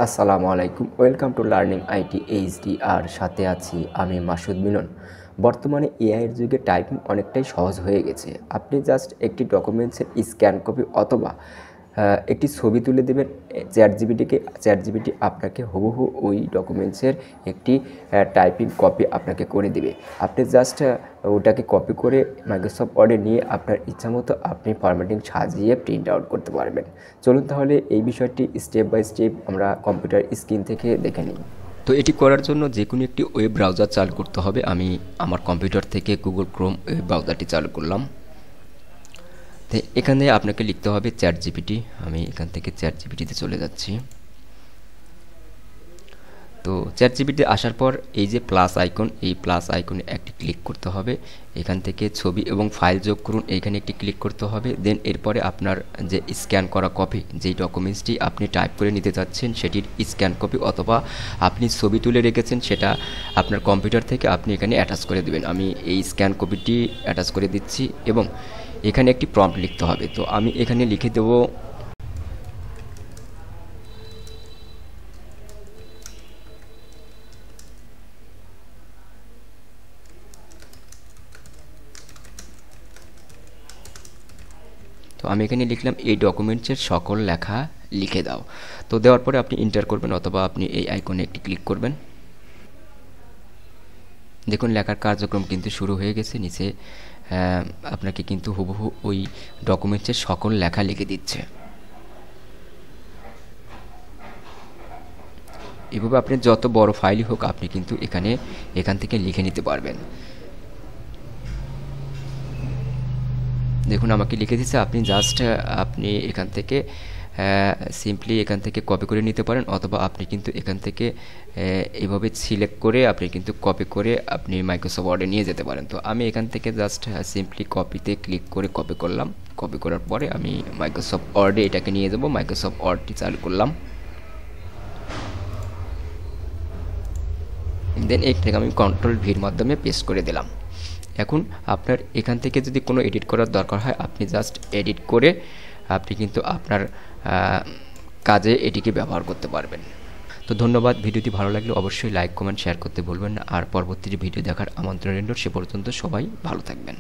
আসসালামু আলাইকুম, welcome to learning IT HD. আর সাথে আছি আমি মাসুদ মিলন। বর্তমানে এআইয়ের যুগে টাইপিং অনেকটাই সহজ হয়ে গেছে। আপনি জাস্ট একটি ডকুমেন্টসের স্ক্যান কপি অথবা একটি ছবি তুলে দেবেন চ্যাটজিপিটিকে। চ্যাটজিপিটি আপনাকে হুবহু ওই ডকুমেন্টসের একটি টাইপিং কপি আপনাকে করে দিবে। আপনি জাস্ট ওটাকে কপি করে মাইক্রোসফট ওয়ার্ডে নিয়ে আপনার ইচ্ছামতো আপনি ফরম্যাটিং সাজিয়ে প্রিন্ট আউট করতে পারবেন। চলুন তাহলে এই বিষয়টি স্টেপ বাই স্টেপ আমরা কম্পিউটার স্ক্রিন থেকে দেখে নিই। তো এটি করার জন্য যে কোনো একটি ওয়েব ব্রাউজার চালু করতে হবে। আমি আমার কম্পিউটার থেকে গুগল ক্রোম ওয়েব ব্রাউজারটি চালু করলাম। তো এখানে আপনাকে লিখতে হবে চ্যাটজিপিটি। আমি এখান থেকে চ্যাটজিপিটিতে চলে যাচ্ছি। তো চ্যাটজিপিটিতে আসার পর এই যে প্লাস আইকন, এই প্লাস আইকনে একটি ক্লিক করতে হবে। এখান থেকে ছবি এবং ফাইল যোগ করুন, এইখানে একটি ক্লিক করতে হবে। দেন এরপরে আপনার যে স্ক্যান করা কপি, যেই ডকুমেন্টসটি আপনি টাইপ করে নিতে চাচ্ছেন সেটির স্ক্যান কপি অথবা আপনি ছবি তুলে রেখেছেন সেটা আপনার কম্পিউটার থেকে আপনি এখানে অ্যাটাচ করে দেবেন। আমি এই স্ক্যান কপিটি অ্যাটাচ করে দিচ্ছি এবং এখানে একটি প্রম্পট লিখতে হবে। তো আমি এখানে লিখে দেব তো আমি এখানে লিখলাম এই ডকুমেন্টসের সকল লেখা লিখে দাও। তো দেওয়ার পরে আপনি এন্টার করবেন অথবা আপনি এই আইকনে একটি ক্লিক করবেন। দেখুন লেখার কার্যক্রম কিন্তু শুরু হয়ে গেছে। নিচে আপনাকে কিন্তু হুবহু ওই ডকুমেন্টসের সকল লেখা লিখে দিচ্ছে। এভাবে আপনি যত বড় ফাইলই হোক আপনি কিন্তু এখান থেকে লিখে নিতে পারবেন। দেখুন আমাকে লিখে দিচ্ছে। আপনি জাস্ট আপনি এখান থেকে সিম্পলি এখান থেকে কপি করে নিতে পারেন অথবা আপনি কিন্তু এখান থেকে এভাবে সিলেক্ট করে আপনি কিন্তু কপি করে আপনি মাইক্রোসফট ওয়ার্ডে নিয়ে যেতে পারেন। তো আমি এখান থেকে জাস্ট সিম্পলি কপিতে ক্লিক করে কপি করলাম। কপি করার পরে আমি মাইক্রোসফট ওয়ার্ডে এটাকে নিয়ে যাব। মাইক্রোসফট ওয়ার্ডটি চালু করলাম। দেন এটাকে আমি কন্ট্রোল ভির মাধ্যমে পেস্ট করে দিলাম। এখন আপনার এখান থেকে যদি কোনো এডিট করার দরকার হয় আপনি জাস্ট এডিট করে আপনি কিন্তু আপনার কাজে এটিকে ব্যবহার করতে পারবেন। তো ধন্যবাদ। ভিডিওটি ভালো লাগলে অবশ্যই লাইক কমেন্ট শেয়ার করতে ভুলবেন না। আর পরবর্তী ভিডিও দেখার আমন্ত্রণ রইল। সে পর্যন্ত সবাই ভালো থাকবেন।